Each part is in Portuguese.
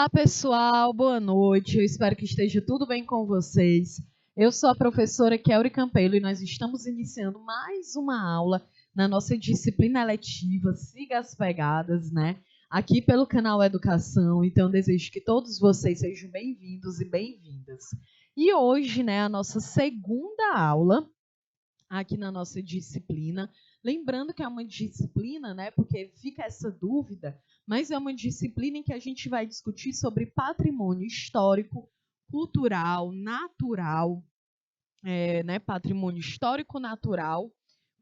Olá, pessoal, boa noite. Eu espero que esteja tudo bem com vocês. Eu sou a professora Kelly Campelo e nós estamos iniciando mais uma aula na nossa disciplina eletiva Siga as Pegadas, né? Aqui pelo canal Educação. Então, eu desejo que todos vocês sejam bem-vindos e bem-vindas. E hoje, né, a nossa segunda aula aqui na nossa disciplina. Lembrando que é uma disciplina, né, porque fica essa dúvida, mas é uma disciplina em que a gente vai discutir sobre patrimônio histórico, cultural, natural, né, patrimônio histórico, natural,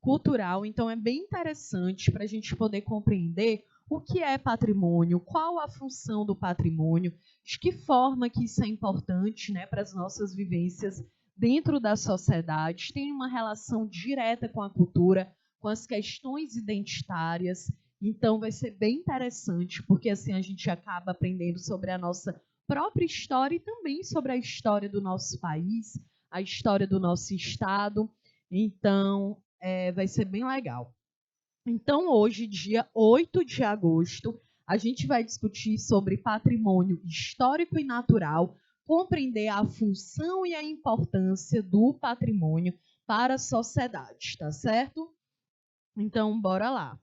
cultural. Então, é bem interessante para a gente poder compreender o que é patrimônio, qual a função do patrimônio, de que forma que isso é importante, né, para as nossas vivências dentro da sociedade, tem uma relação direta com a cultura, com as questões identitárias. Então, vai ser bem interessante, porque assim a gente acaba aprendendo sobre a nossa própria história e também sobre a história do nosso país, a história do nosso estado. Então, vai ser bem legal. Então, hoje, dia 8 de agosto, a gente vai discutir sobre patrimônio histórico e natural, compreender a função e a importância do patrimônio para a sociedade, tá certo? Então, bora lá.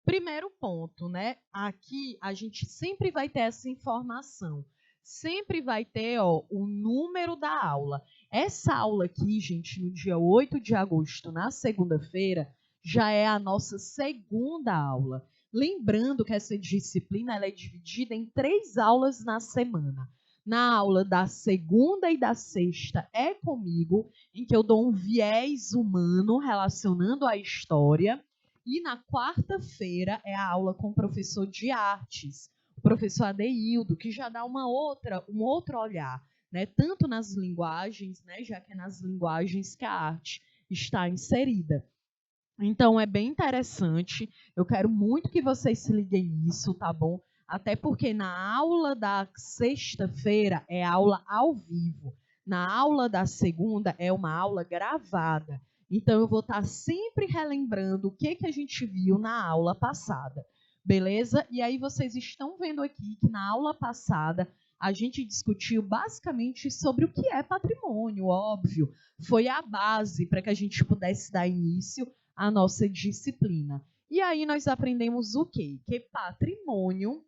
Primeiro ponto, né? Aqui a gente sempre vai ter essa informação. Sempre vai ter, o número da aula. Essa aula aqui, gente, no dia 8 de agosto, na segunda-feira, já é a nossa segunda aula. Lembrando que essa disciplina ela é dividida em 3 aulas na semana. Na aula da segunda e da sexta é comigo, em que eu dou um viés humano relacionando a história. E na quarta-feira é a aula com o professor de artes, o professor Adeildo, que já dá um outro olhar, né? Tanto nas linguagens, né? Já que é nas linguagens que a arte está inserida. Então, é bem interessante. Eu quero muito que vocês se liguem nisso, tá bom? Até porque na aula da sexta-feira é aula ao vivo. Na aula da segunda é uma aula gravada. Então, eu vou estar sempre relembrando o que a gente viu na aula passada. Beleza? E aí, vocês estão vendo aqui que na aula passada a gente discutiu basicamente sobre o que é patrimônio, óbvio. Foi a base para que a gente pudesse dar início a nossa disciplina. E aí nós aprendemos o quê? Que patrimônio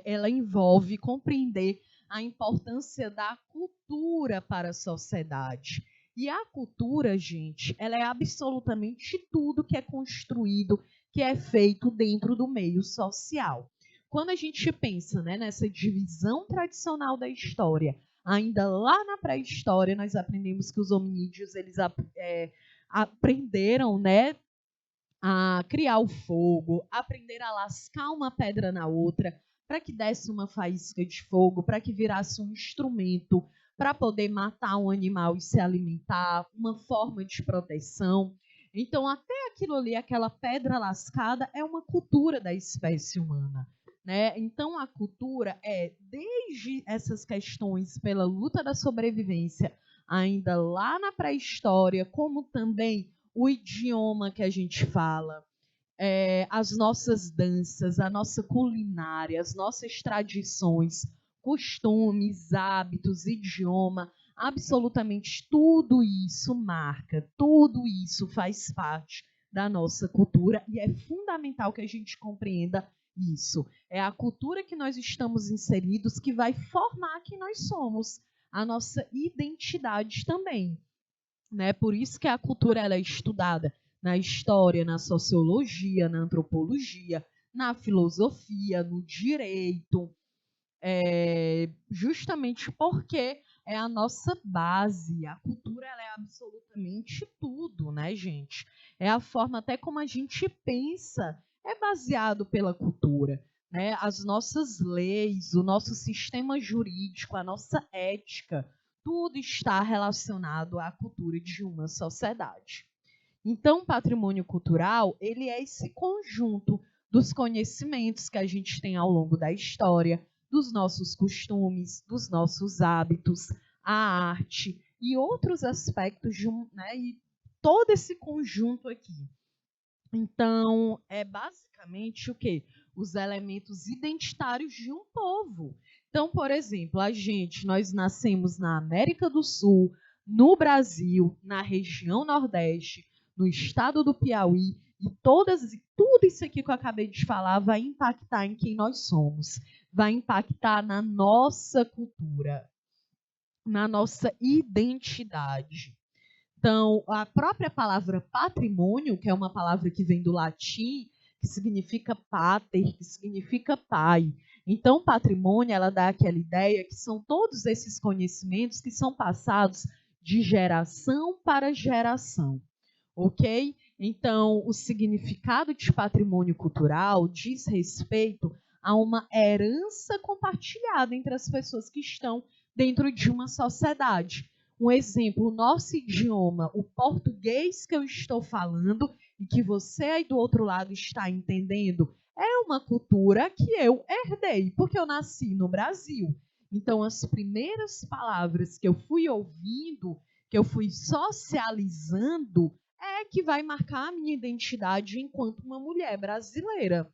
ela envolve compreender a importância da cultura para a sociedade. E a cultura, gente, ela é absolutamente tudo que é construído, que é feito dentro do meio social. Quando a gente pensa, né, nessa divisão tradicional da história, ainda lá na pré-história, nós aprendemos que os hominídeos eles aprenderam, né, a criar o fogo, aprender a lascar uma pedra na outra, para que desse uma faísca de fogo, para que virasse um instrumento para poder matar um animal e se alimentar, uma forma de proteção. Então, até aquilo ali, aquela pedra lascada, é uma cultura da espécie humana. Né? Então, a cultura é desde essas questões pela luta da sobrevivência, ainda lá na pré-história, como também o idioma que a gente fala, as nossas danças, a nossa culinária, as nossas tradições, costumes, hábitos, idioma, absolutamente tudo isso marca, tudo isso faz parte da nossa cultura e é fundamental que a gente compreenda isso. É a cultura que nós estamos inseridos que vai formar quem nós somos, a nossa identidade também. Né? Por isso que a cultura ela é estudada na história, na sociologia, na antropologia, na filosofia, no direito, justamente porque é a nossa base. A cultura ela é absolutamente tudo, né, gente? É a forma até como a gente pensa, é baseado pela cultura. Né? As nossas leis, o nosso sistema jurídico, a nossa ética, tudo está relacionado à cultura de uma sociedade. Então, patrimônio cultural, ele é esse conjunto dos conhecimentos que a gente tem ao longo da história, dos nossos costumes, dos nossos hábitos, a arte e outros aspectos né, e todo esse conjunto aqui. Então, é basicamente o quê? os elementos identitários de um povo. Então, por exemplo, nós nascemos na América do Sul, no Brasil, na região Nordeste, no estado do Piauí, e tudo isso aqui que eu acabei de falar vai impactar em quem nós somos, vai impactar na nossa cultura, na nossa identidade. Então, a própria palavra patrimônio, que é uma palavra que vem do latim, que significa pater, que significa pai. Então, patrimônio, ela dá aquela ideia que são todos esses conhecimentos que são passados de geração para geração, ok? Então, o significado de patrimônio cultural diz respeito a uma herança compartilhada entre as pessoas que estão dentro de uma sociedade. Um exemplo, o nosso idioma, o português que eu estou falando e que você aí do outro lado está entendendo, é uma cultura que eu herdei, porque eu nasci no Brasil. Então, as primeiras palavras que eu fui ouvindo, que eu fui socializando, é que vai marcar a minha identidade enquanto uma mulher brasileira.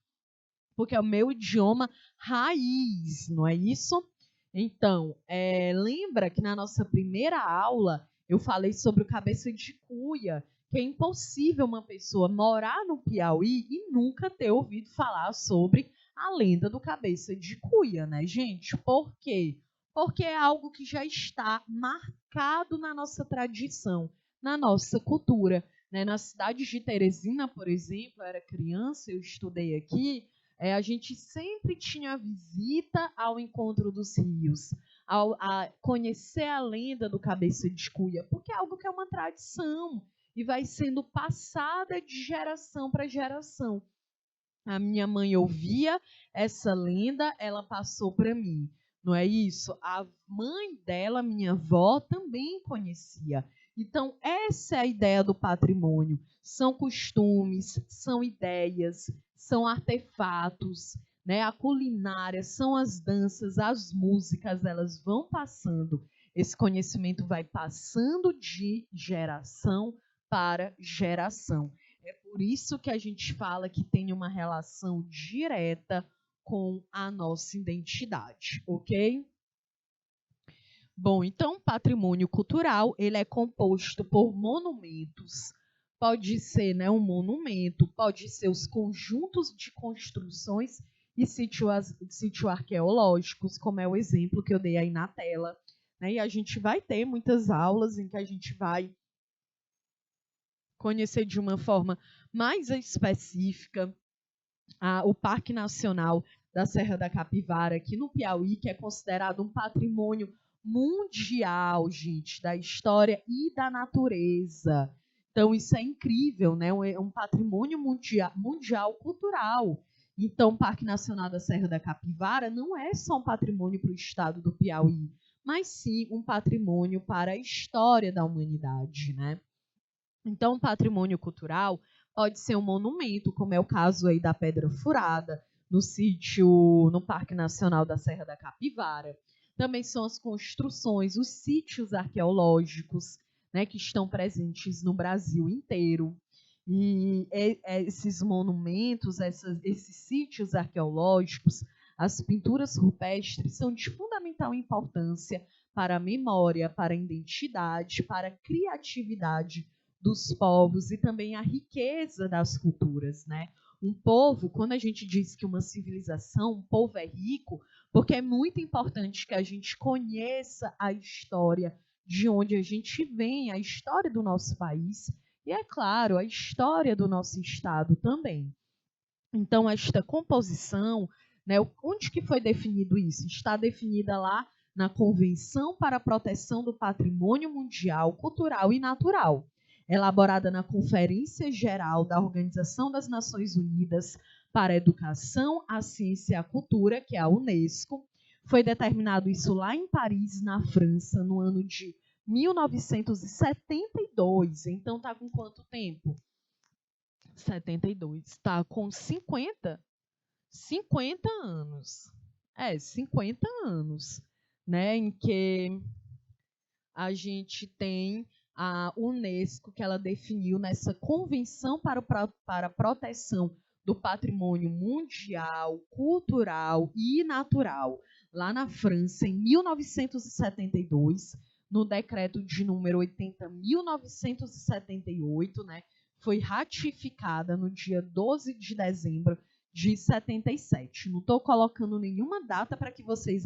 Porque é o meu idioma raiz, não é isso? Então, lembra que na nossa primeira aula eu falei sobre o cabeça de cuia, que é impossível uma pessoa morar no Piauí e nunca ter ouvido falar sobre a lenda do cabeça de cuia, né, gente? Por quê? Porque é algo que já está marcado na nossa tradição, na nossa cultura. Né? Na cidade de Teresina, por exemplo, eu era criança, eu estudei aqui, a gente sempre tinha visita ao encontro dos rios, a conhecer a lenda do cabeça de cuia, porque é algo que é uma tradição e vai sendo passada de geração para geração. A minha mãe ouvia essa lenda, ela passou para mim. Não é isso? A mãe dela, minha avó, também conhecia. Então, essa é a ideia do patrimônio. São costumes, são ideias, são artefatos, né? A culinária, são as danças, as músicas, elas vão passando. Esse conhecimento vai passando de geração para geração. É por isso que a gente fala que tem uma relação direta com a nossa identidade, ok? Bom, então, patrimônio cultural, ele é composto por monumentos. Pode ser, né, um monumento, pode ser os conjuntos de construções e sítios arqueológicos, como é o exemplo que eu dei aí na tela. Né? E a gente vai ter muitas aulas em que a gente vai conhecer de uma forma mais específica o Parque Nacional da Serra da Capivara, aqui no Piauí, que é considerado um patrimônio mundial, gente, da história e da natureza. Então, isso é incrível, né? É um patrimônio mundial cultural. Então, o Parque Nacional da Serra da Capivara não é só um patrimônio para o estado do Piauí, mas sim um patrimônio para a história da humanidade, né? Então, o patrimônio cultural pode ser um monumento, como é o caso aí da Pedra Furada, no Parque Nacional da Serra da Capivara. Também são as construções, os sítios arqueológicos, né, que estão presentes no Brasil inteiro. E esses monumentos, esses sítios arqueológicos, as pinturas rupestres são de fundamental importância para a memória, para a identidade, para a criatividade dos povos e também a riqueza das culturas, né? Um povo, quando a gente diz que uma civilização, um povo é rico, porque é muito importante que a gente conheça a história de onde a gente vem, a história do nosso país e, é claro, a história do nosso estado também. Então, esta composição, né, onde que foi definido isso? Está definida lá na Convenção para a Proteção do Patrimônio Mundial, Cultural e Natural, elaborada na Conferência Geral da Organização das Nações Unidas para a Educação, a Ciência e a Cultura, que é a Unesco. Foi determinado isso lá em Paris, na França, no ano de 1972. Então, está com quanto tempo? 72. Está com 50 anos. 50 anos, né, em que a gente tem a Unesco, que ela definiu nessa Convenção para a Proteção do Patrimônio Mundial, Cultural e Natural, lá na França, em 1972, no decreto de número 80.978, né, foi ratificada no dia 12 de dezembro de 77. Não estou colocando nenhuma data para que vocês,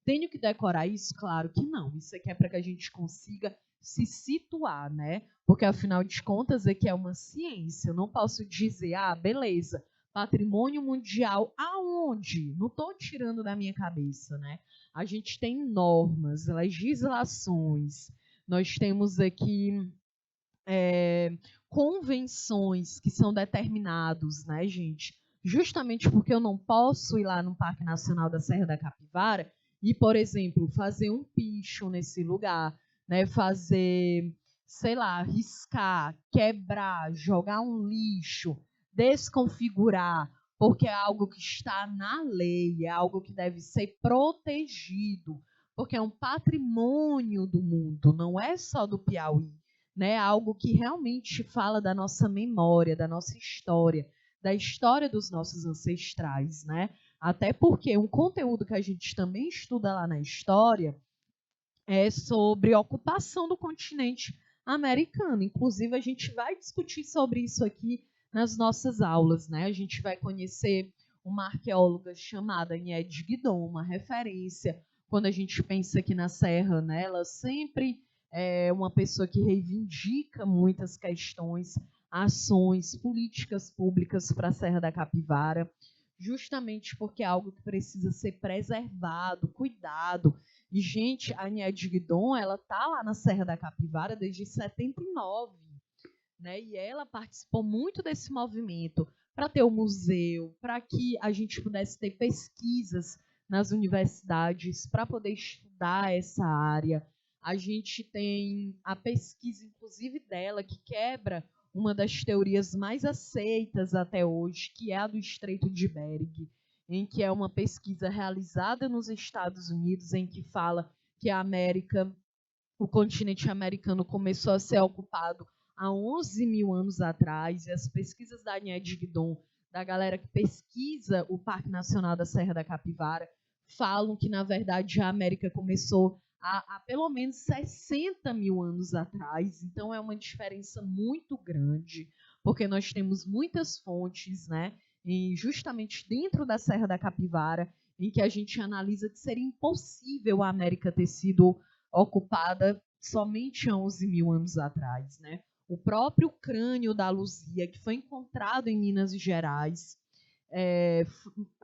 tenho que decorar isso? Claro que não. Isso aqui é para que a gente consiga se situar, né? Porque, afinal de contas, aqui é uma ciência. Eu não posso dizer, beleza, patrimônio mundial aonde? Não estou tirando da minha cabeça, né? A gente tem normas, legislações, nós temos aqui convenções que são determinados, né, gente? Justamente porque eu não posso ir lá no Parque Nacional da Serra da Capivara e, por exemplo, fazer um picho nesse lugar, né? Fazer, sei lá, riscar, quebrar, jogar um lixo, desconfigurar, porque é algo que está na lei, é algo que deve ser protegido, porque é um patrimônio do mundo, não é só do Piauí, né? Algo que realmente fala da nossa memória, da nossa história, da história dos nossos ancestrais, né? Até porque um conteúdo que a gente também estuda lá na história é sobre a ocupação do continente americano. Inclusive, a gente vai discutir sobre isso aqui nas nossas aulas, né? A gente vai conhecer uma arqueóloga chamada Nied Guidon, uma referência. Quando a gente pensa aqui na Serra, né? Ela sempre é uma pessoa que reivindica muitas questões, ações, políticas públicas para a Serra da Capivara, justamente porque é algo que precisa ser preservado, cuidado. E, gente, a Nied Guidon, ela tá lá na Serra da Capivara desde 79, né? E ela participou muito desse movimento para ter o museu, para que a gente pudesse ter pesquisas nas universidades para poder estudar essa área. A gente tem a pesquisa, inclusive, dela, que quebra uma das teorias mais aceitas até hoje, que é a do Estreito de Bering, em que é uma pesquisa realizada nos Estados Unidos, em que fala que a América, o continente americano, começou a ser ocupado há 11 mil anos atrás, e as pesquisas da Nied Guidon, da galera que pesquisa o Parque Nacional da Serra da Capivara, falam que, na verdade, a América começou há pelo menos 60 mil anos atrás. Então, é uma diferença muito grande, porque nós temos muitas fontes, né, e justamente dentro da Serra da Capivara, em que a gente analisa que seria impossível a América ter sido ocupada somente há 11 mil anos atrás, né? O próprio crânio da Luzia, que foi encontrado em Minas Gerais,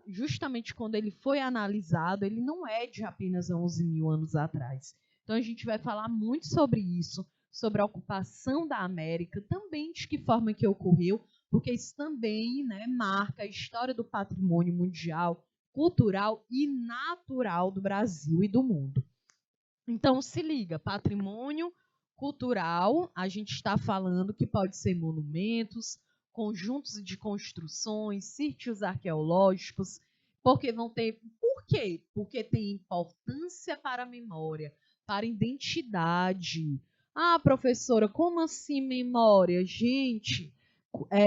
justamente quando ele foi analisado, ele não é de apenas 11 mil anos atrás. Então, a gente vai falar muito sobre isso, sobre a ocupação da América, também de que forma que ocorreu, porque isso também, né, marca a história do patrimônio mundial, cultural e natural do Brasil e do mundo. Então, se liga, patrimônio cultural, a gente está falando que pode ser monumentos, conjuntos de construções, sítios arqueológicos, porque vão ter. Por quê? Porque tem importância para a memória, para a identidade. Professora, como assim memória? Gente,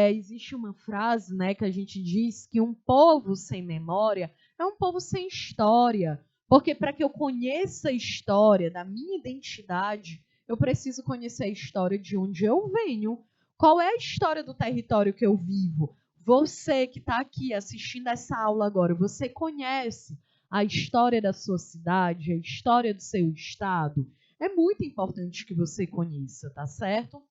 existe uma frase, né, que a gente diz que um povo sem memória é um povo sem história. Porque para que eu conheça a história da minha identidade, eu preciso conhecer a história de onde eu venho. Qual é a história do território que eu vivo? Você que está aqui assistindo essa aula agora, você conhece a história da sua cidade, a história do seu estado? É muito importante que você conheça, tá certo?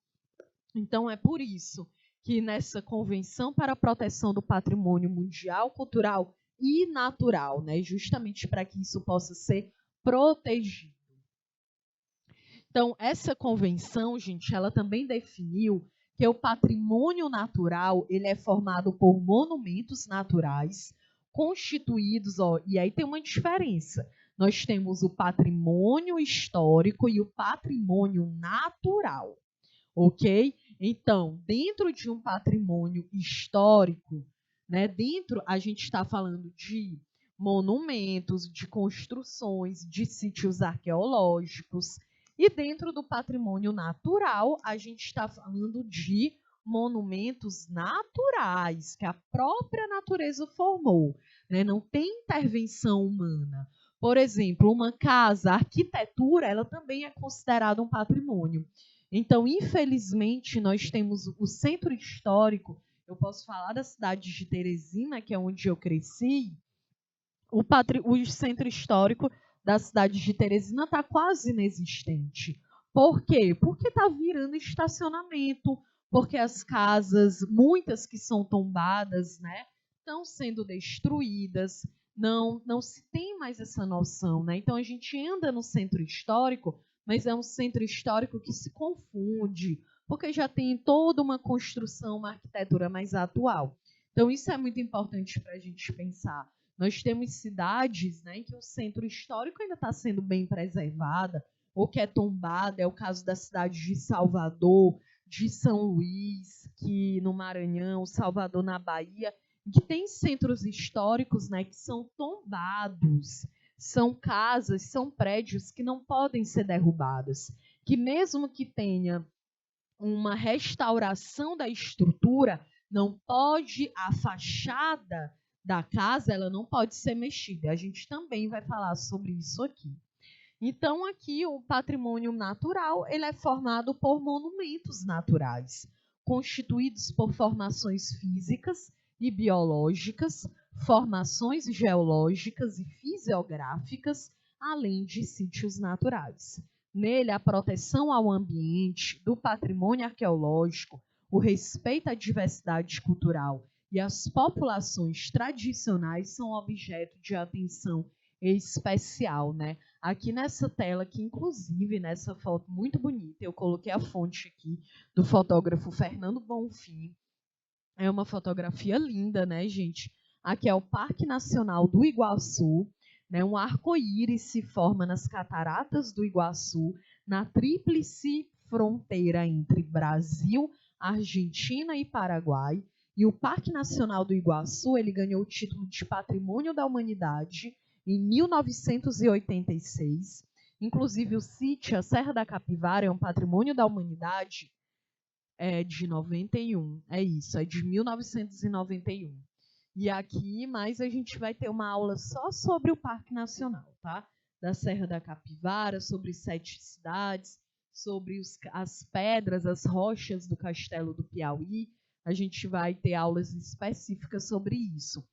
Então, é por isso que nessa Convenção para a Proteção do Patrimônio Mundial, Cultural e Natural, né, justamente para que isso possa ser protegido. Então, essa convenção, gente, ela também definiu que o patrimônio natural ele é formado por monumentos naturais constituídos, e aí tem uma diferença. Nós temos o patrimônio histórico e o patrimônio natural, ok? Então, dentro de um patrimônio histórico, né, dentro a gente está falando de monumentos, de construções, de sítios arqueológicos, e dentro do patrimônio natural, a gente está falando de monumentos naturais que a própria natureza formou, né? Não tem intervenção humana. Por exemplo, uma casa, a arquitetura, ela também é considerada um patrimônio. Então, infelizmente, nós temos o centro histórico. Eu posso falar da cidade de Teresina, que é onde eu cresci. O centro histórico da cidade de Teresina está quase inexistente. Por quê? Porque está virando estacionamento, porque as casas, muitas que são tombadas, né, estão sendo destruídas, não se tem mais essa noção, né? Então a gente anda no centro histórico, mas é um centro histórico que se confunde, porque já tem toda uma construção, uma arquitetura mais atual. Então isso é muito importante para a gente pensar. Nós temos cidades, né, em que o centro histórico ainda está sendo bem preservada, ou que é tombada, é o caso da cidade de Salvador, de São Luís, que no Maranhão, Salvador na Bahia, que tem centros históricos, né, que são tombados, são casas, são prédios que não podem ser derrubados, que mesmo que tenha uma restauração da estrutura, não pode, a fachada da casa, ela não pode ser mexida. A gente também vai falar sobre isso aqui. Então, aqui, o patrimônio natural, ele é formado por monumentos naturais, constituídos por formações físicas e biológicas, formações geológicas e fisiográficas, além de sítios naturais. Nele, a proteção ao ambiente, do patrimônio arqueológico, o respeito à diversidade cultural e às populações tradicionais são objeto de atenção especial, né? Aqui nessa tela, que inclusive nessa foto muito bonita, eu coloquei a fonte aqui do fotógrafo Fernando Bonfim. É uma fotografia linda, né, gente? Aqui é o Parque Nacional do Iguaçu, né? Um arco-íris se forma nas cataratas do Iguaçu, na tríplice fronteira entre Brasil, Argentina e Paraguai. E o Parque Nacional do Iguaçu, ele ganhou o título de Patrimônio da Humanidade em 1986. Inclusive, o sítio, a Serra da Capivara, é um patrimônio da humanidade de 91. É isso, é de 1991. E aqui, mais a gente vai ter uma aula só sobre o Parque Nacional, tá? Da Serra da Capivara, sobre 7 cidades, sobre as pedras, as rochas do Castelo do Piauí. A gente vai ter aulas específicas sobre isso.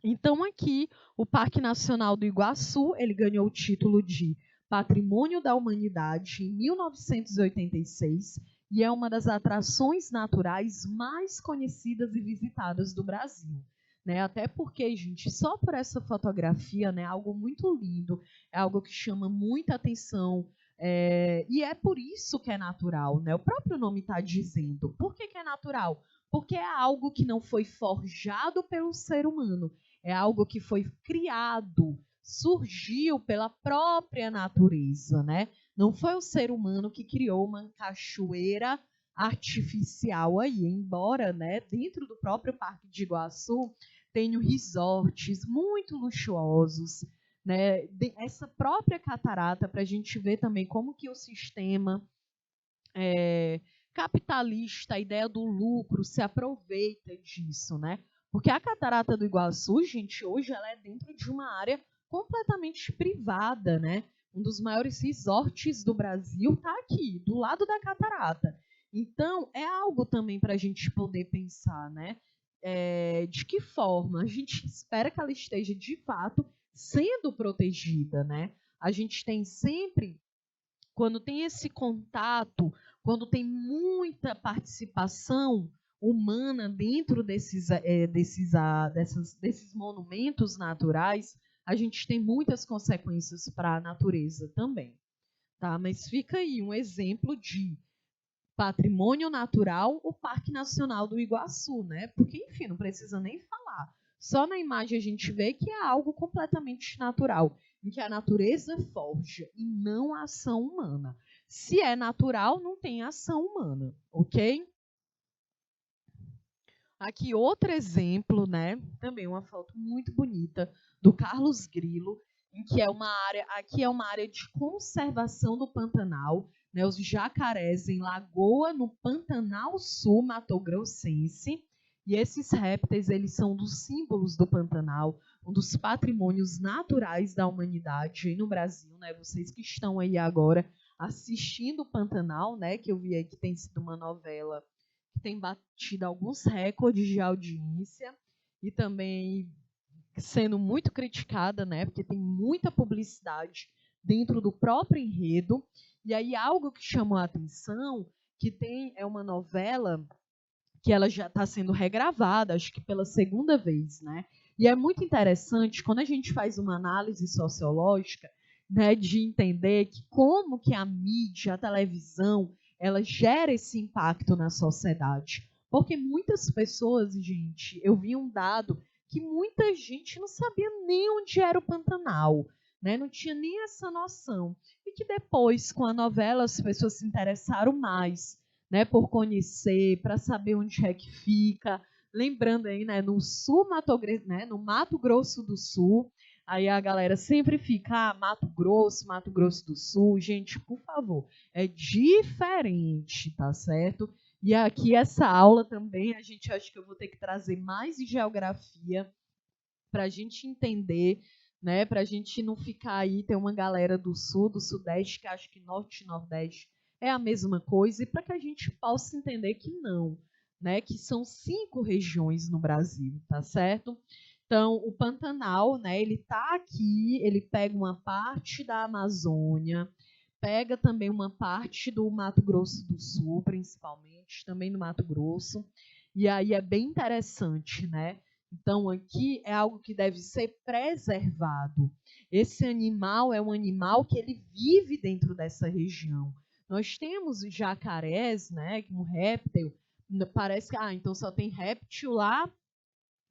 Então, aqui, o Parque Nacional do Iguaçu, ele ganhou o título de Patrimônio da Humanidade em 1986 e é uma das atrações naturais mais conhecidas e visitadas do Brasil. Né? Até porque, gente, só por essa fotografia, né, é algo muito lindo, é algo que chama muita atenção, e é por isso que é natural. Né? O próprio nome está dizendo. Por que é natural? Porque é algo que não foi forjado pelo ser humano, é algo que foi criado, surgiu pela própria natureza, né? Não foi o ser humano que criou uma cachoeira artificial aí, embora, né, dentro do próprio Parque de Iguaçu tenham resorts muito luxuosos, né? Essa própria catarata, para a gente ver também como que o sistema capitalista, a ideia do lucro, se aproveita disso, né? Porque a Catarata do Iguaçu, gente, hoje ela é dentro de uma área completamente privada, né? Um dos maiores resorts do Brasil está aqui, do lado da catarata. Então, é algo também para a gente poder pensar, né? De que forma a gente espera que ela esteja, de fato, sendo protegida, né? A gente tem sempre, quando tem esse contato, quando tem muita participação humana dentro desses monumentos naturais, a gente tem muitas consequências para a natureza também. Tá? Mas fica aí um exemplo de patrimônio natural, o Parque Nacional do Iguaçu, né? Porque, enfim, não precisa nem falar. Só na imagem a gente vê que é algo completamente natural, em que a natureza forja e não a ação humana. Se é natural, não tem ação humana, ok? Aqui outro exemplo, né? Também uma foto muito bonita do Carlos Grilo, em que aqui é uma área de conservação do Pantanal, né, os jacarés em Lagoa, no Pantanal Sul Mato-Grossense. E esses répteis, eles são dos símbolos do Pantanal, um dos patrimônios naturais da humanidade aí no Brasil, né? Vocês que estão aí agora assistindo o Pantanal, né? Que eu vi aí que tem sido uma novela que tem batido alguns recordes de audiência e também sendo muito criticada, né? Porque tem muita publicidade dentro do próprio enredo. E aí algo que chamou a atenção, que é uma novela que ela já está sendo regravada, acho que pela segunda vez, né? E é muito interessante quando a gente faz uma análise sociológica, né, de entender que como que a mídia, a televisão, ela gera esse impacto na sociedade. Porque muitas pessoas, gente, eu vi um dado que muita gente não sabia nem onde era o Pantanal, né? Não tinha nem essa noção. E que depois, com a novela, as pessoas se interessaram mais, né, por conhecer, para saber onde é que fica. Lembrando aí, né, no sul né, no Mato Grosso do Sul, aí a galera sempre fica, Mato Grosso do Sul. Gente, por favor, é diferente, tá certo? E aqui essa aula também, a gente acha que eu vou ter que trazer mais de geografia para a gente entender, né, para a gente não ficar aí, tem uma galera do sul, do sudeste, que acha que norte e nordeste é a mesma coisa, e para que a gente possa entender que não, né, que são 5 regiões no Brasil, tá certo? Então, o Pantanal, né, ele está aqui, ele pega uma parte da Amazônia, pega também uma parte do Mato Grosso do Sul, principalmente, também no Mato Grosso, e aí é bem interessante, né? Então, aqui é algo que deve ser preservado. Esse animal é um animal que ele vive dentro dessa região. Nós temos jacarés, né, um réptil, parece que, então só tem réptil lá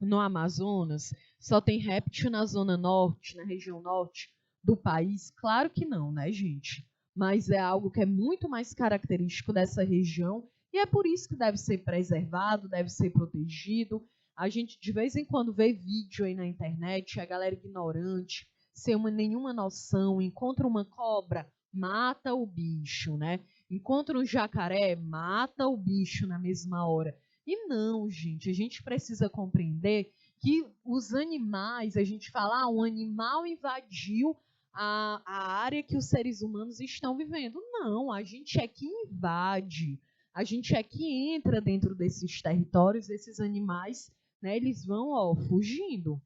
no Amazonas, só tem réptil na zona norte, na região norte do país? Claro que não, né, gente? Mas é algo que é muito mais característico dessa região e é por isso que deve ser preservado, deve ser protegido. A gente de vez em quando vê vídeo aí na internet, a galera ignorante, sem nenhuma noção, encontra uma cobra, mata o bicho, né? Encontra um jacaré, mata o bicho na mesma hora. E não, gente, a gente precisa compreender que os animais, a gente fala, um animal invadiu a área que os seres humanos estão vivendo. Não, a gente é que invade, a gente é que entra dentro desses territórios, esses animais, né, eles vão fugindo,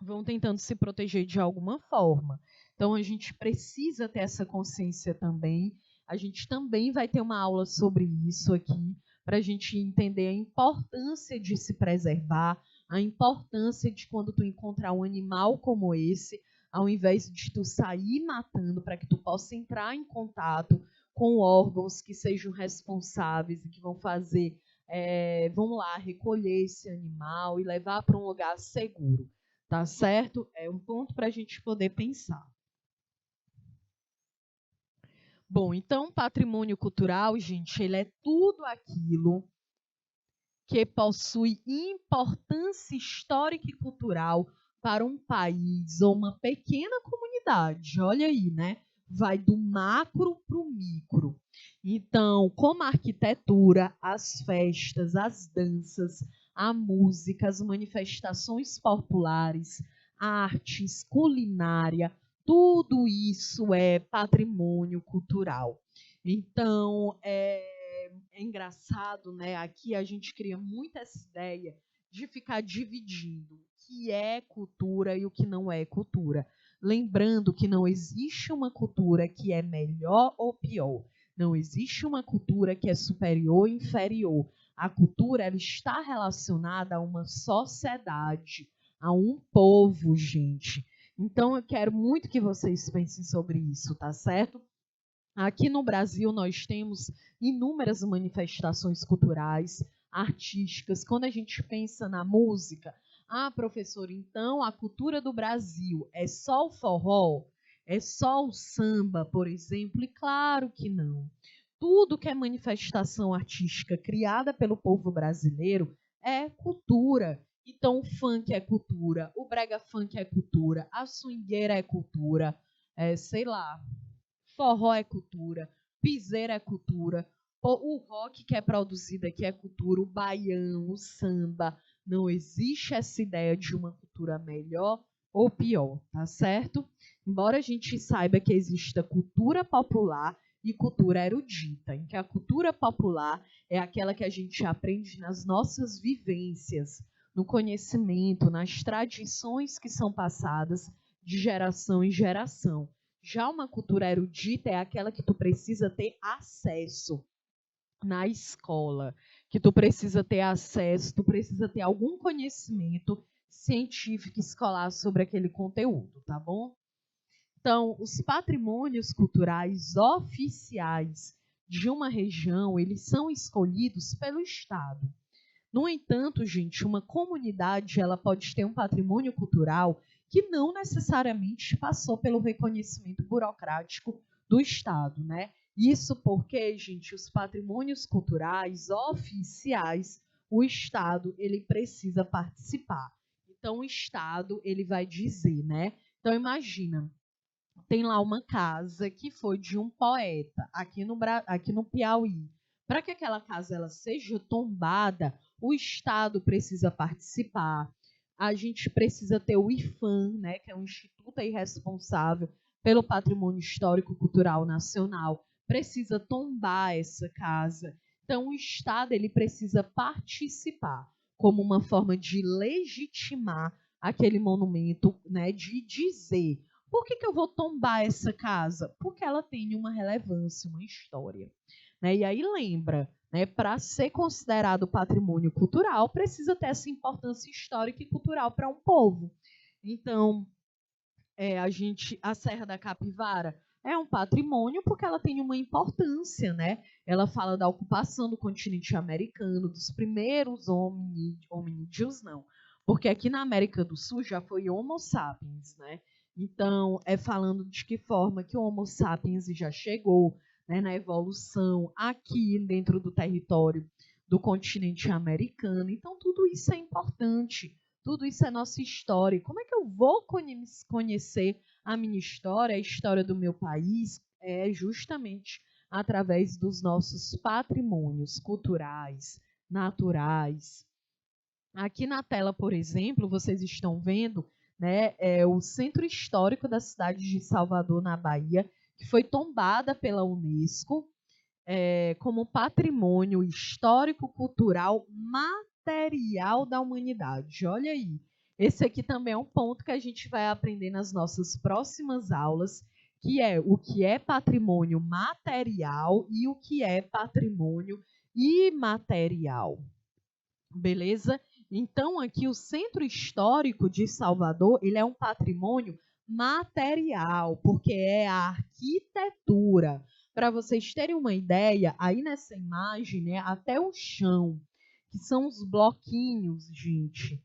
vão tentando se proteger de alguma forma. Então, a gente precisa ter essa consciência também. A gente também vai ter uma aula sobre isso aqui, para a gente entender a importância de se preservar, a importância de quando tu encontrar um animal como esse, ao invés de tu sair matando, para que tu possa entrar em contato com órgãos que sejam responsáveis e que vão fazer, vamos lá, recolher esse animal e levar para um lugar seguro. Tá certo? É um ponto para a gente poder pensar. Bom, então, patrimônio cultural, gente, ele é tudo aquilo que possui importância histórica e cultural para um país ou uma pequena comunidade. Olha aí, né? Vai do macro para o micro. Então, como a arquitetura, as festas, as danças, a música, as manifestações populares, artes, culinária, tudo isso é patrimônio cultural. Então, é engraçado, né? Aqui a gente cria muito essa ideia de ficar dividindo o que é cultura e o que não é cultura. Lembrando que não existe uma cultura que é melhor ou pior. Não existe uma cultura que é superior ou inferior. A cultura ela está relacionada a uma sociedade, a um povo, gente. Então eu quero muito que vocês pensem sobre isso, tá certo? Aqui no Brasil, nós temos inúmeras manifestações culturais, artísticas. Quando a gente pensa na música, professor, então a cultura do Brasil é só o forró? É só o samba, por exemplo? E claro que não. Tudo que é manifestação artística criada pelo povo brasileiro é cultura. Então, o funk é cultura, o brega funk é cultura, a swingueira é cultura, sei lá, forró é cultura, piseira é cultura, o rock que é produzido aqui é cultura, o baião, o samba. Não existe essa ideia de uma cultura melhor ou pior, tá certo? Embora a gente saiba que exista cultura popular e cultura erudita, em que a cultura popular é aquela que a gente aprende nas nossas vivências, no conhecimento, nas tradições que são passadas de geração em geração. Já uma cultura erudita é aquela que tu precisa ter acesso na escola, que tu precisa ter acesso, tu precisa ter algum conhecimento científico escolar sobre aquele conteúdo, tá bom? Então, os patrimônios culturais oficiais de uma região, eles são escolhidos pelo Estado. No entanto, gente, uma comunidade ela pode ter um patrimônio cultural que não necessariamente passou pelo reconhecimento burocrático do Estado, né? Isso porque, gente, os patrimônios culturais oficiais, o Estado ele precisa participar. Então, o Estado ele vai dizer, né? Então, imagina, tem lá uma casa que foi de um poeta aqui no Piauí. Para que aquela casa ela seja tombada, o Estado precisa participar. A gente precisa ter o IFAM, né, que é um instituto aí responsável pelo patrimônio histórico cultural nacional, precisa tombar essa casa. Então o Estado ele precisa participar como uma forma de legitimar aquele monumento, né, de dizer por que eu vou tombar essa casa? Porque ela tem uma relevância, uma história. Né? E aí lembra, né, para ser considerado patrimônio cultural, precisa ter essa importância histórica e cultural para um povo. Então, a Serra da Capivara é um patrimônio porque ela tem uma importância, né? Ela fala da ocupação do continente americano, dos primeiros hominídeos, não. Porque aqui na América do Sul já foi Homo sapiens, né? Então, é falando de que forma que o Homo sapiens já chegou, né, na evolução aqui dentro do território do continente americano. Então, tudo isso é importante, tudo isso é nossa história. Como é que eu vou conhecer a minha história, a história do meu país? É justamente através dos nossos patrimônios culturais, naturais. Aqui na tela, por exemplo, vocês estão vendo, né, o centro histórico da cidade de Salvador, na Bahia, que foi tombada pela Unesco como patrimônio histórico-cultural material da humanidade. Olha aí. Esse aqui também é um ponto que a gente vai aprender nas nossas próximas aulas, que é o que é patrimônio material e o que é patrimônio imaterial. Beleza? Então, aqui o Centro Histórico de Salvador, ele é um patrimônio material, porque é a arquitetura. Para vocês terem uma ideia, aí nessa imagem, né, até o chão, que são os bloquinhos, gente,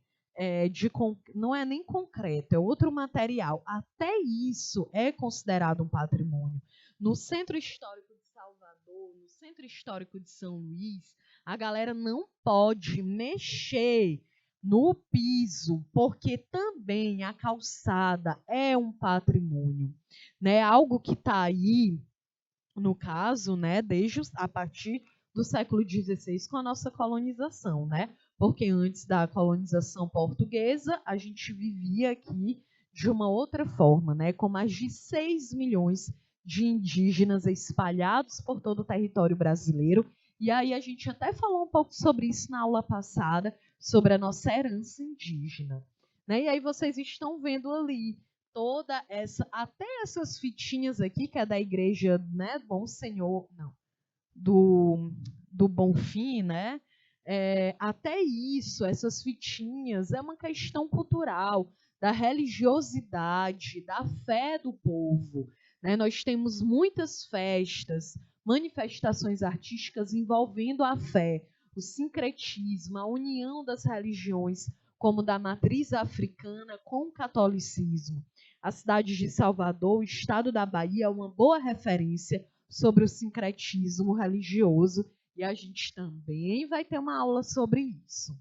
não é nem concreto, é outro material. Até isso é considerado um patrimônio. No Centro Histórico de Salvador, no Centro Histórico de São Luís, a galera não pode mexer no piso, porque também a calçada é um patrimônio, né? Algo que está aí, no caso, né, desde a partir do século XVI com a nossa colonização, né? Porque antes da colonização portuguesa, a gente vivia aqui de uma outra forma, né? Com mais de 6 milhões de indígenas espalhados por todo o território brasileiro. E aí a gente até falou um pouco sobre isso na aula passada, sobre a nossa herança indígena. Né? E aí vocês estão vendo ali toda essa, até essas fitinhas aqui, que é da igreja, né, Bom Senhor, não, do Bonfim, né? Até isso, essas fitinhas, é uma questão cultural, da religiosidade, da fé do povo. Né? Nós temos muitas festas, manifestações artísticas envolvendo a fé, o sincretismo, a união das religiões, como da matriz africana com o catolicismo. A cidade de Salvador, o estado da Bahia, é uma boa referência sobre o sincretismo religioso, e a gente também vai ter uma aula sobre isso.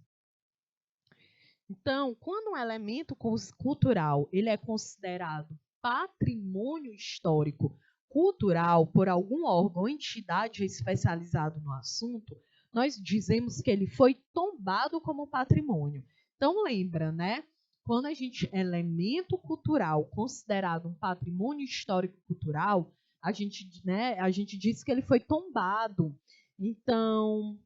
Então, quando um elemento cultural ele é considerado patrimônio histórico cultural por algum órgão ou entidade especializado no assunto, nós dizemos que ele foi tombado como patrimônio. Então, lembra, né? Quando elemento cultural considerado um patrimônio histórico-cultural, a gente diz que ele foi tombado. Então,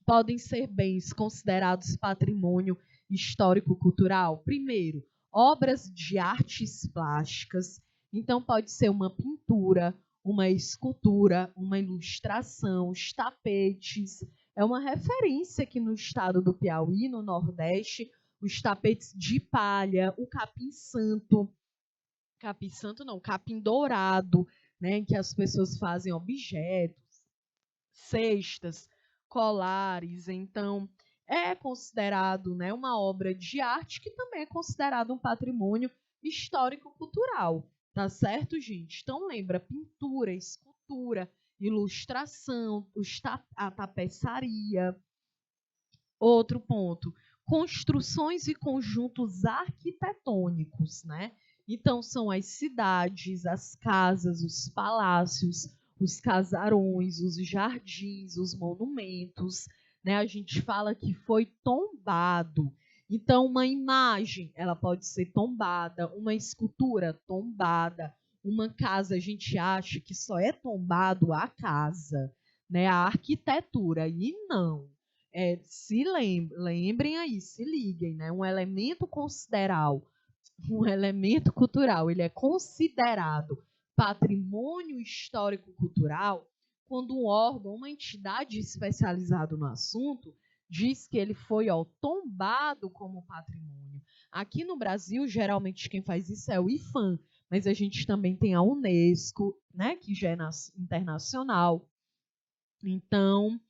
podem ser bens considerados patrimônio histórico-cultural? Primeiro, obras de artes plásticas. Então, pode ser uma pintura, uma escultura, uma ilustração, os tapetes. É uma referência aqui no estado do Piauí, no Nordeste, os tapetes de palha, o capim santo não, capim dourado, né, em que as pessoas fazem objetos, cestas, colares. Então, é considerado, né, uma obra de arte que também é considerado um patrimônio histórico-cultural. Tá certo, gente? Então, lembra, pintura, escultura, ilustração, a tapeçaria. Outro ponto, construções e conjuntos arquitetônicos, né? Então, são as cidades, as casas, os palácios, os casarões, os jardins, os monumentos, né? A gente fala que foi tombado. Então, uma imagem, ela pode ser tombada, uma escultura tombada, uma casa, a gente acha que só é tombado a casa, né? A arquitetura, e não. Se lembrem aí, se liguem, né? Um elemento cultural, ele é considerado patrimônio histórico-cultural quando um órgão, uma entidade especializada no assunto, diz que ele foi tombado como patrimônio. Aqui no Brasil, geralmente quem faz isso é o IPHAN, mas a gente também tem a Unesco, né, que já é internacional. Então,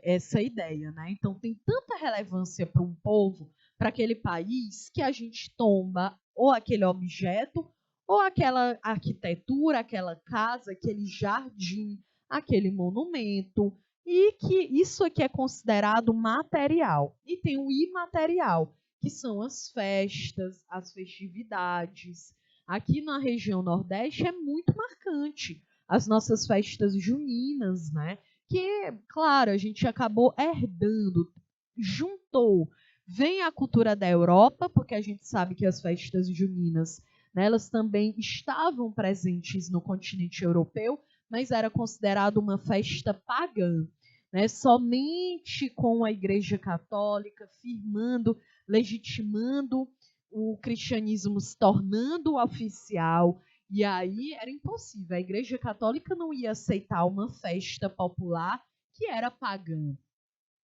essa ideia, né? Então, tem tanta relevância para um povo, para aquele país, que a gente tomba ou aquele objeto, ou aquela arquitetura, aquela casa, aquele jardim, aquele monumento, e que isso aqui é considerado material. E tem o imaterial, que são as festas, as festividades. Aqui na região Nordeste é muito marcante as nossas festas juninas, né? Que, claro, a gente acabou herdando, juntou, vem a cultura da Europa, porque a gente sabe que as festas juninas, né, elas também estavam presentes no continente europeu, mas era considerado uma festa pagã, né? Somente com a Igreja Católica firmando, legitimando o cristianismo, se tornando oficial. E aí era impossível. A Igreja Católica não ia aceitar uma festa popular que era pagã.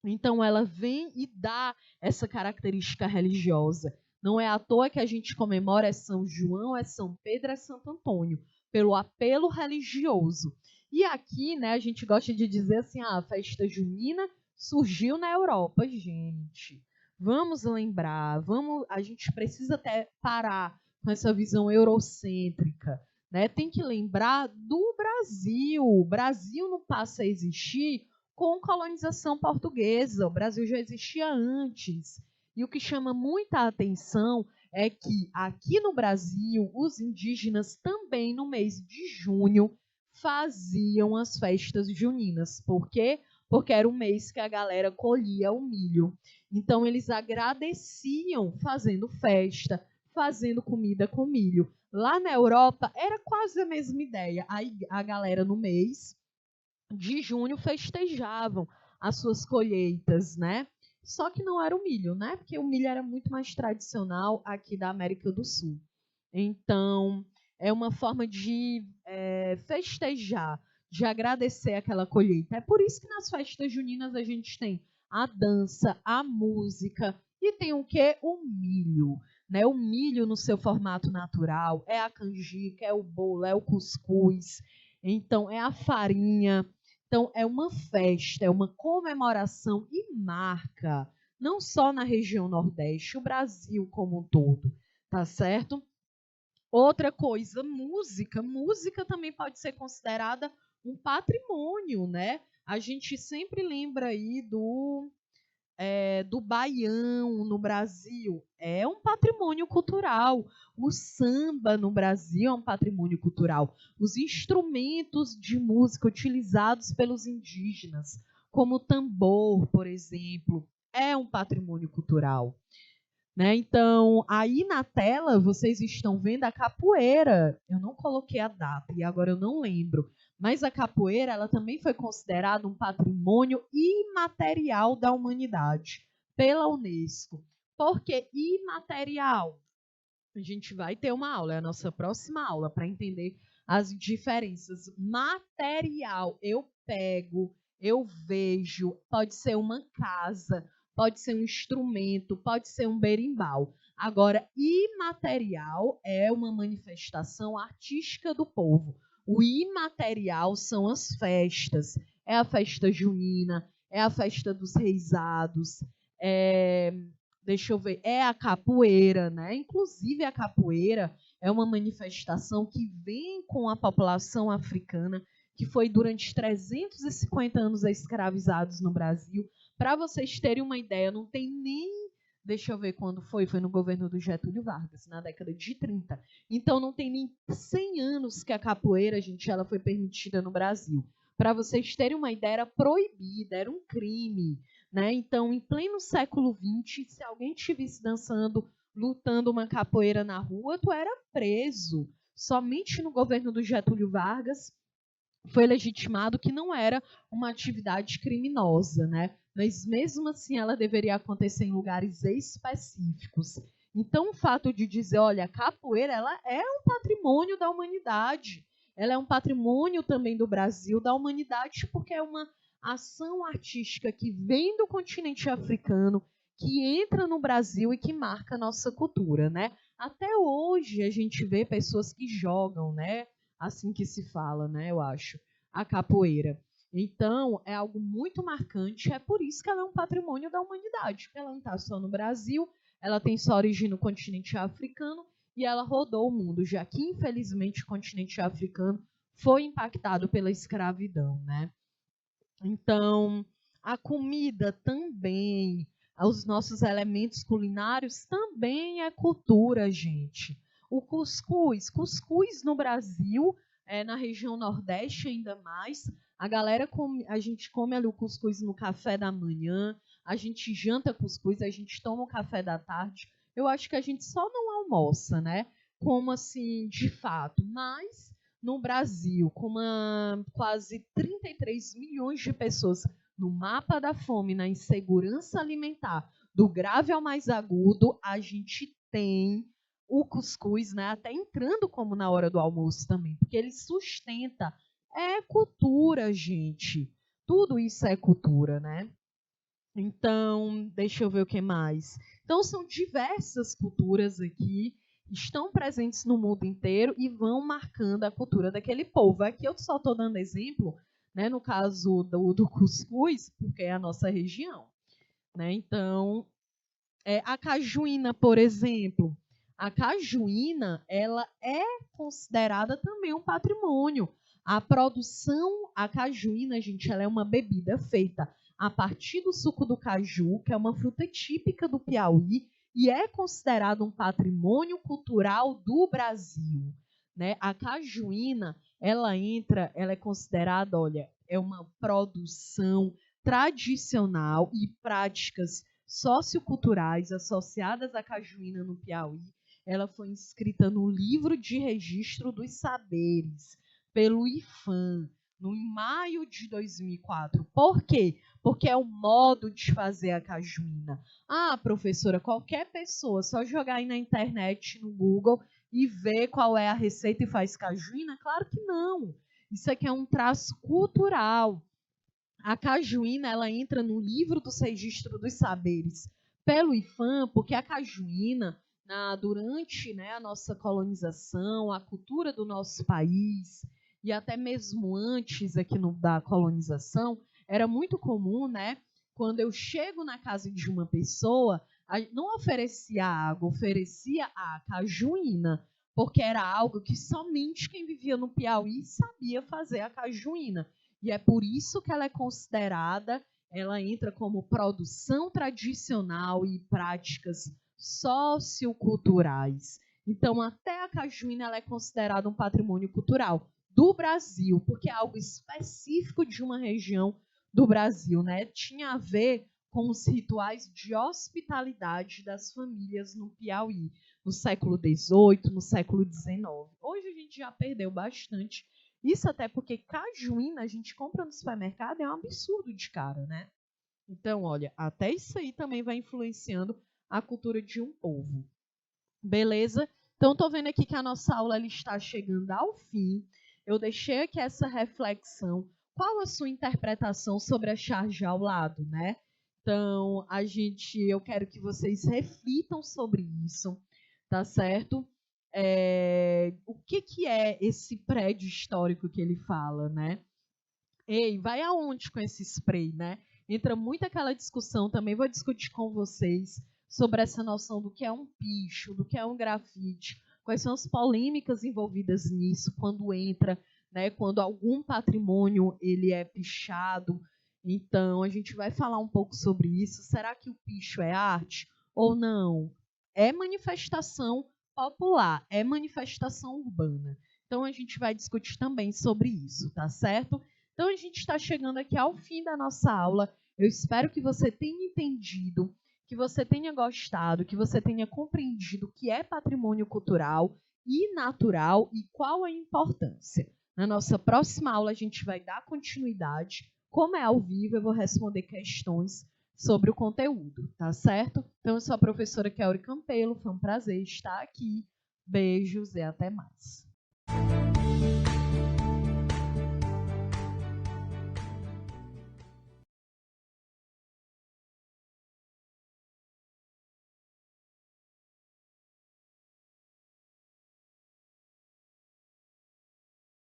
Então ela vem e dá essa característica religiosa. Não é à toa que a gente comemora é São João, é São Pedro, é Santo Antônio, pelo apelo religioso. E aqui, né, a gente gosta de dizer assim, a festa junina surgiu na Europa, gente. Vamos lembrar, a gente precisa até parar com essa visão eurocêntrica, né? Tem que lembrar do Brasil. O Brasil não passa a existir com colonização portuguesa. O Brasil já existia antes. E o que chama muita atenção é que aqui no Brasil, os indígenas também no mês de junho faziam as festas juninas. Por quê? Porque era o mês que a galera colhia o milho. Então eles agradeciam fazendo festa, fazendo comida com milho. Lá na Europa era quase a mesma ideia. Aí a galera no mês de junho festejavam as suas colheitas, né? Só que não era o milho, né? Porque o milho era muito mais tradicional aqui da América do Sul. Então, é uma forma de festejar, de agradecer aquela colheita. É por isso que nas festas juninas a gente tem a dança, a música e tem o quê? O milho. Né? O milho no seu formato natural, é a canjica, é o bolo, é o cuscuz, então é a farinha. Então, é uma festa, é uma comemoração e marca, não só na região Nordeste, o Brasil como um todo, tá certo? Outra coisa, música. Música também pode ser considerada um patrimônio, né? A gente sempre lembra aí do baião no Brasil é um patrimônio cultural. O samba no Brasil é um patrimônio cultural. Os instrumentos de música utilizados pelos indígenas, como o tambor, por exemplo, é um patrimônio cultural. Né? Então, aí na tela vocês estão vendo a capoeira. Eu não coloquei a data e agora eu não lembro. Mas a capoeira ela também foi considerada um patrimônio imaterial da humanidade pela Unesco. Por que imaterial? A gente vai ter uma aula, é a nossa próxima aula, para entender as diferenças. Material, eu pego, eu vejo, pode ser uma casa, pode ser um instrumento, pode ser um berimbau. Agora, imaterial é uma manifestação artística do povo. O imaterial são as festas. É a festa junina, é a festa dos reisados, deixa eu ver, é a capoeira, né? Inclusive a capoeira é uma manifestação que vem com a população africana, que foi durante 350 anos escravizados no Brasil. Para vocês terem uma ideia, não tem nem, deixa eu ver quando foi no governo do Getúlio Vargas, na década de 30. Então não tem nem 100 anos que a capoeira, gente, ela foi permitida no Brasil. Para vocês terem uma ideia, era proibida, era um crime. Né? Então, em pleno século XX, se alguém estivesse dançando, lutando uma capoeira na rua, tu era preso. Somente no governo do Getúlio Vargas foi legitimado que não era uma atividade criminosa, né? Mas mesmo assim ela deveria acontecer em lugares específicos. Então, o fato de dizer, olha, a capoeira ela é um patrimônio da humanidade. Ela é um patrimônio também do Brasil, da humanidade, porque é uma ação artística que vem do continente africano, que entra no Brasil e que marca a nossa cultura, né? Até hoje a gente vê pessoas que jogam, né? Assim que se fala, né? Eu acho, a capoeira. Então, é algo muito marcante, é por isso que ela é um patrimônio da humanidade, porque ela não está só no Brasil, ela tem sua origem no continente africano e ela rodou o mundo, já que, infelizmente, o continente africano foi impactado pela escravidão, né? Então, a comida também, os nossos elementos culinários também é cultura, gente. O cuscuz no Brasil, na região Nordeste ainda mais, a gente come ali o cuscuz no café da manhã, a gente janta cuscuz, a gente toma o café da tarde. Eu acho que a gente só não almoça, né? Como assim, de fato, mas no Brasil, com quase 33 milhões de pessoas no mapa da fome, na insegurança alimentar, do grave ao mais agudo, a gente tem o cuscuz, né, até entrando como na hora do almoço também, porque ele sustenta. É cultura, gente. Tudo isso é cultura, né? Então, deixa eu ver o que mais. Então, são diversas culturas aqui, estão presentes no mundo inteiro e vão marcando a cultura daquele povo. Aqui eu só estou dando exemplo, né, no caso do cuscuz, porque é a nossa região. Né? Então, a cajuína, por exemplo. A cajuína, ela é considerada também um patrimônio. A cajuína, gente, ela é uma bebida feita a partir do suco do caju, que é uma fruta típica do Piauí, e é considerado um patrimônio cultural do Brasil. Né? A cajuína, ela é considerada, olha, é uma produção tradicional e práticas socioculturais associadas à cajuína no Piauí. Ela foi inscrita no Livro de Registro dos Saberes, pelo IFAM, em maio de 2004. Por quê? Porque é o modo de fazer a cajuína. Ah, professora, qualquer pessoa, só jogar aí na internet, no Google, e ver qual é a receita e faz cajuína? Claro que não. Isso aqui é um traço cultural. A cajuína, ela entra no Livro dos Registros dos Saberes pelo IFAM, porque a cajuína, durante, né, a nossa colonização, a cultura do nosso país, e até mesmo antes aqui da colonização, era muito comum, né, quando eu chego na casa de uma pessoa, não oferecia água, oferecia a cajuína, porque era algo que somente quem vivia no Piauí sabia fazer a cajuína. E é por isso que ela é considerada ela entra como produção tradicional e práticas socioculturais. Então, até a cajuína ela é considerada um patrimônio cultural do Brasil, porque é algo específico de uma região do Brasil, né? Tinha a ver com os rituais de hospitalidade das famílias no Piauí, no século XVIII, no século XIX. Hoje a gente já perdeu bastante. Isso até porque cajuína a gente compra no supermercado, é um absurdo de caro, né? Então, olha, até isso aí também vai influenciando a cultura de um povo. Beleza? Então, estou vendo aqui que a nossa aula ela está chegando ao fim. Eu deixei aqui essa reflexão. Qual a sua interpretação sobre a charge ao lado, né? Então, eu quero que vocês reflitam sobre isso, tá certo? O que é esse prédio histórico que ele fala, né? Ei, vai aonde com esse spray, né? Entra muito aquela discussão, também vou discutir com vocês sobre essa noção do que é um picho, do que é um grafite, quais são as polêmicas envolvidas nisso, quando entra, né, quando algum patrimônio ele é pichado. Então, a gente vai falar um pouco sobre isso. Será que o picho é arte ou não? É manifestação popular, é manifestação urbana. Então, a gente vai discutir também sobre isso, tá certo? Então, a gente está chegando aqui ao fim da nossa aula. Eu espero que você tenha entendido, que você tenha gostado, que você tenha compreendido o que é patrimônio cultural e natural e qual a importância. Na nossa próxima aula, a gente vai dar continuidade. Como é ao vivo, eu vou responder questões sobre o conteúdo, tá certo? Então, eu sou a professora Kelly Campelo, foi um prazer estar aqui. Beijos e até mais.